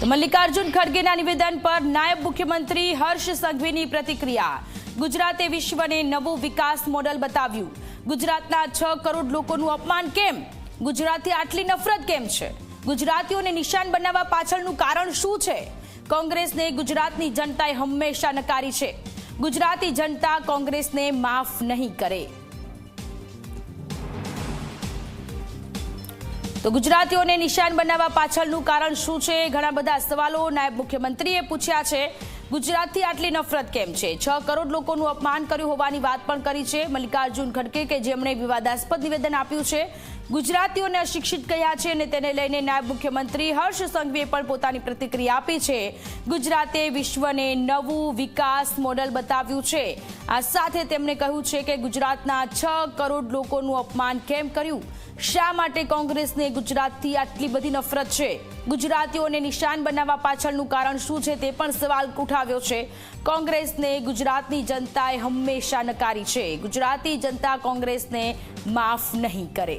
મલ્લિકાર્જુન ખડગેના નિવેદન પર નાયબ મુખ્યમંત્રી હર્ષ સંઘવીની પ્રતિક્રિયા। ગુજરાતે વિશ્વને નવું વિકાસ મોડેલ બતાવ્યું। ગુજરાતના 6 કરોડ લોકોનું અપમાન કેમ? ગુજરાતથી આટલી નફરત કેમ છે? ગુજરાતીઓને નિશાન બનાવવા પાછળનું કારણ શું છે? કોંગ્રેસને ગુજરાતની જનતાએ હંમેશા નકારી છે। ગુજરાતી જનતા કોંગ્રેસને માફ નહીં કરે। તો ગુજરાતીઓને નિશાન બનાવવા પાછળનું કારણ શું છે? ઘણા બધા સવાલો નાયબ મુખ્યમંત્રીએ પૂછ્યા છે। ગુજરાતથી આટલી નફરત કેમ છે? 6 કરોડ લોકોનું અપમાન કર્યું હોવાની વાત પણ કરી છે મલ્લિકાર્જુન ખડગે, કે જેમણે વિવાદાસ્પદ નિવેદન આપ્યું છે। ગુજરાતીઓને અશિક્ષિત કહ્યા છે અને તેને લઈને નાયબ મુખ્યમંત્રી હર્ષ સંઘવીએ પણ પોતાની પ્રતિક્રિયા આપી છે। ગુજરાતે વિશ્વને નવું વિકાસ મોડેલ બતાવ્યું છે। આ સાથે તેમણે કહ્યું છે કે ગુજરાતના 6 કરોડ લોકોનું અપમાન કેમ કર્યું? શા માટે કોંગ્રેસને ગુજરાતથી આટલી બધી નફરત છે? ગુજરાતીઓને નિશાન બનાવવા પાછળનું કારણ શું છે તે પણ સવાલ ઉઠાવ્યો છે। કોંગ્રેસને ગુજરાતની જનતાએ હંમેશા નકારી છે। ગુજરાતી જનતા કોંગ્રેસને માફ નહીં કરે।